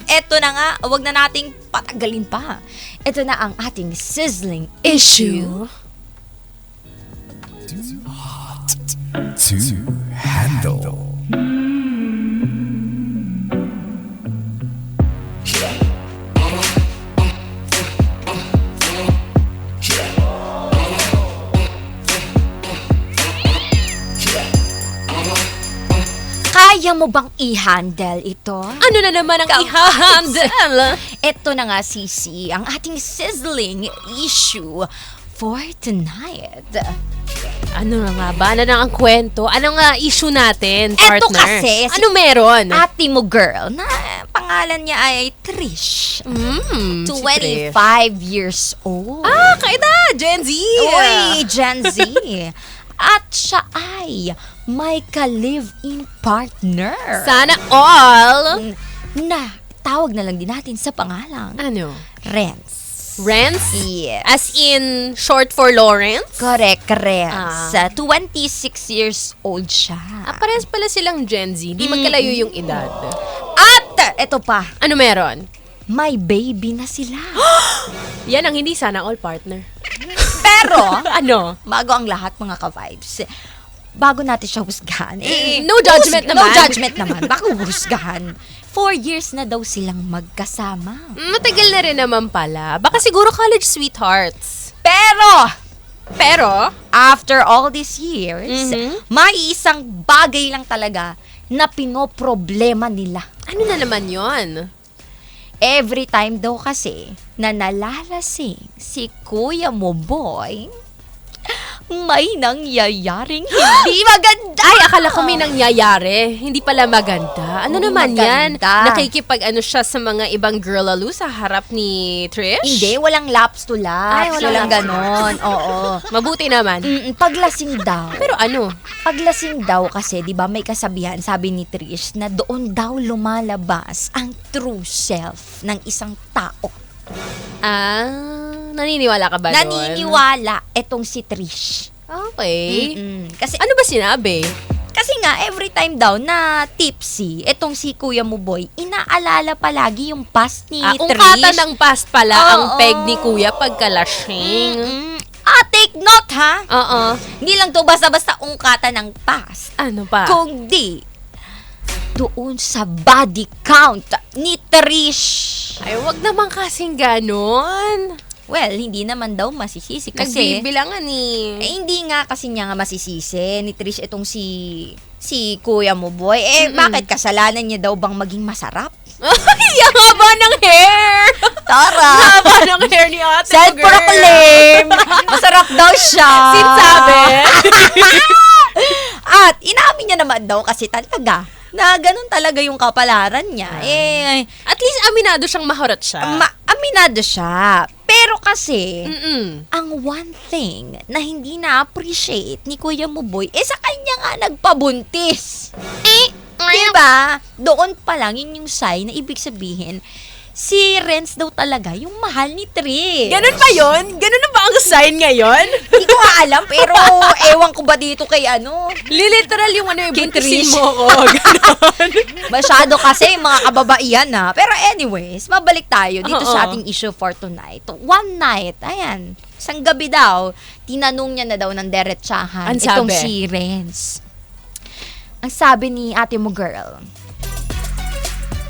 eto na nga, wag na nating patagalin pa. Ito na ang ating sizzling issue. To handle. Kaya mo bang i-handle ito? Ano na naman ang i-handle? Ito na nga, Sisi, ang ating sizzling issue for tonight. Ano na nga ba? Ano na ang kwento? Ano nga issue natin, partner? Eto kasi, ano meron? Ate mo girl, na pangalan niya ay Trish. 25 si Trish. years old. Kaeda! Gen Z! Uy, Gen Z. At siya ay may ka-live-in partner. Sana all! Na, tawag na lang din natin sa pangalang Ano? Renz. Renz? Yes. As in, short for Lawrence? Correct, Renz. 26 years old siya. Parehas pala silang Gen Z. Di magkalayo yung edad. At, eto pa, Ano meron? may baby na sila. Yan ang hindi sana all, partner. Pero, Ano? bago ang lahat mga ka-vibes, bago natin siya husgahan. No judgment naman. No judgment naman. Baka husgahan. 4 years na daw silang magkasama. Matagal na rin naman pala. Baka siguro college sweethearts. Pero, after all these years, may isang bagay lang talaga na pinoproblema nila. Ano na naman yon? Every time daw kasi na nalalasing si Kuya mo boy, may nangyayaring hindi maganda. Ay, akala ko may nangyayari. Hindi pala maganda. Ano naman yan? Maganda. Nakikipag-ano siya sa mga ibang girlaloo sa harap ni Trish? Hindi, walang laps to laps. Ay, walang walang ganon. Oo. Mabuti naman. Paglasing daw. Pero ano? Paglasing daw kasi, di ba may kasabihan, sabi ni Trish, na doon daw lumalabas ang true self ng isang tao. Naniniwala ka ba doon? Naniniwala etong si Trish. Okay. Kasi, Ano ba sinabi? kasi nga, every time daw na tipsy, etong si Kuya mo boy, inaalala palagi yung past ni Trish. Ungkatan ng past pala ang Oo. peg ni Kuya pagkalasing. Take note ha! Oo. Hindi lang to basta-basta ungkatan ng past. Ano pa? Kundi, doon sa body count ni Trish. Ay, wag naman kasing ganon. Well, hindi naman daw masisisi kasi... Nagbibilangan eh. hindi nga kasi niya nga masisisi ni Trish itong si Kuya mo boy. Bakit kasalanan niya daw bang maging masarap? Ay, ang haba ng hair! Tara! Haba ng hair ni ate. Self-proclaim! Masarap daw siya! Sinsabi. At inamin niya naman daw kasi talaga na ganun talaga yung kapalaran niya. At least aminado siyang mahurot siya. Aminado siya. Pero kasi, ang one thing na hindi na-appreciate ni Kuya Muboy, sa kanya nga nagpabuntis. Diba? Doon pa lang yun yung sign na ibig sabihin, si Renz daw talaga yung mahal ni Trish. Ganun ba yun? Ganun na ba ang sign ngayon? Hindi ko alam, pero ewan ko ba dito kay ano? Literal yung ano, Kay ibuntisin Trish. mo ko. Ganon. Masyado kasi mga kababaihan na. Pero anyways, mabalik tayo dito Oo. sa ating issue for tonight. One night, ayan, isang gabi daw, tinanong niya na daw ng derechahan Ang itong sabi? si Renz. Ang sabi ni ate mo girl,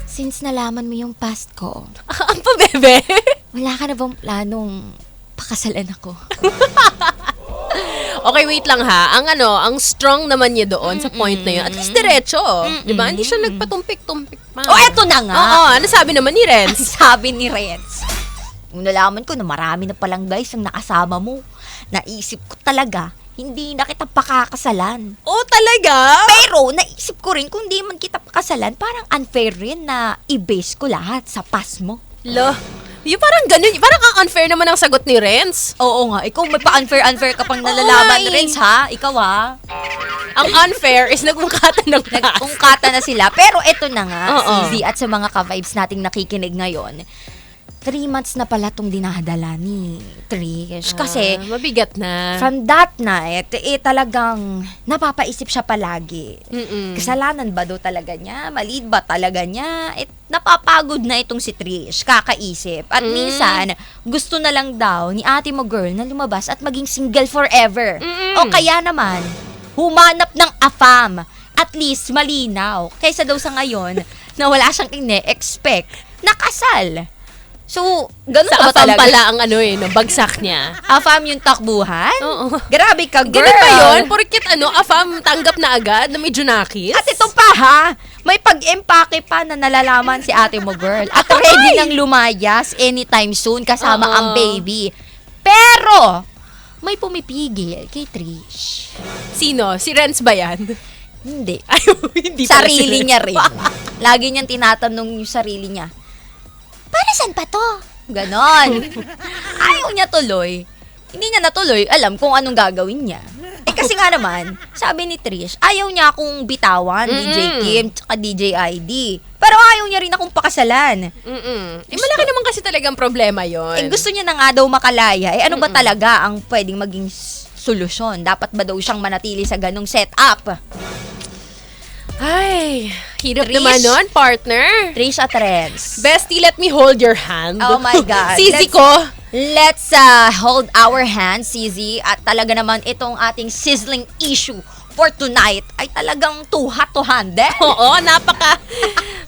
since nalaman mo yung past ko, Ang pabebe. wala ka na bang planong pakasalan ako? Okay, wait lang ha. Ang strong naman niya doon sa point na yun. At least diretso. Diba? Hindi siya nagpatumpik-tumpik pa. Eto na nga. Oo, ano sabi naman ni Ang Renz? sabi ni Renz, nung nalaman ko na marami na palang guys ang nakasama mo, naisip ko talaga, hindi na kita pakakasalan. Oh, talaga? Pero naisip ko rin kung di man kita pakasalan, parang unfair rin na i-base ko lahat sa past mo. Lo, yung parang ganun. Parang ang unfair naman ang sagot ni Renz. Oo nga, ikaw may pa-unfair ka pang nalalaman, Oy! Renz ha? Ikaw ha? Ang unfair is nagungkatan ng past. Nag-ungkata na sila. Pero eto na nga, Oo. Zizi, at sa mga ka-vibes nating nakikinig ngayon, 3 months na pala tong dinadala ni Trish. Kasi, mabigat na. from that night, talagang napapaisip siya palagi. Kasalanan ba daw talaga niya? Mali ba talaga niya? Napapagod na itong si Trish, kakaisip. At minsan, gusto na lang daw ni ate mo girl na lumabas at maging single forever. O kaya naman, humanap ng afam. At least, malinaw. Kaysa daw sa ngayon, na wala siyang ine-expect na kasal. So, ganun Sa ba afam talaga? pala ang bagsak niya. Afam yung takbuhan? Oo. Grabe ka, girl. Ganun ba yun? Porkit afam tanggap na agad na may junakis? At ito pa ha, may pag-empake pa na nalalaman si ate mo girl. At ready nang lumayas anytime soon kasama Oo. ang baby. Pero, may pumipigil kay Trish. Sino? Si Renz ba yan? Hindi. Ay, hindi pala si Sarili Renz. niya rin. Lagi niyang tinatanong yung sarili niya. Para saan pa to? Ganon. Ayaw niya tuloy. Hindi niya natuloy, alam kung anong gagawin niya. Kasi nga naman, sabi ni Trish, ayaw niya akong bitawan, DJ Kim, tsaka DJ ID. Pero ayaw niya rin akong pakasalan. Malaki naman kasi talagang problema yon. Gusto niya na nga daw makalaya. Ano ba talaga ang pwedeng maging solusyon? Dapat ba daw siyang manatili sa ganong setup? Ay, hirap Trish? naman nun, partner. Trish at Renz. Bestie, let me hold your hand. Oh my God. Sisi Let's- ko. Let's hold our hands, CZ. At talaga naman itong ating sizzling issue for tonight ay talagang too hot to handle. Oo,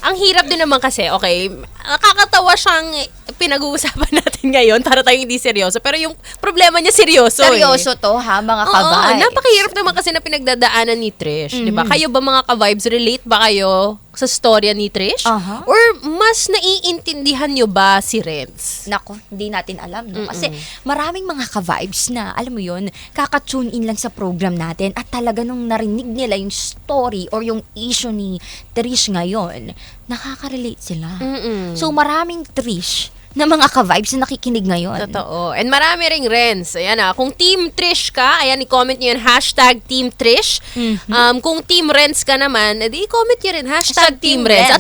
ang hirap din naman kasi, okay, nakakatawa siyang pinag-uusapan natin ngayon para tayong hindi seryoso. Pero yung problema niya seryoso Seryoso to ha, mga Oo, kabay. napakahirap naman kasi na pinagdadaanan ni Trish, di ba? Kayo ba mga ka-vibes, relate ba kayo sa storya ni Trish? Aha. Or mas naiintindihan nyo ba si Renz? Nako, hindi natin alam, no? Kasi maraming mga ka-vibes na, alam mo yun, kaka-tune in lang sa program natin at talaga nung narinig nila yung story or yung issue ni Trish ngayon, nakaka-relate sila. So maraming Trish na mga ka-vibes na nakikinig ngayon. Totoo. And marami ring Renz. Ayan kung Team Trish ka, ayan, i-comment nyo yun, #Team Trish. Kung Team Renz ka naman, edi i-comment nyo rin, #Team Renz. At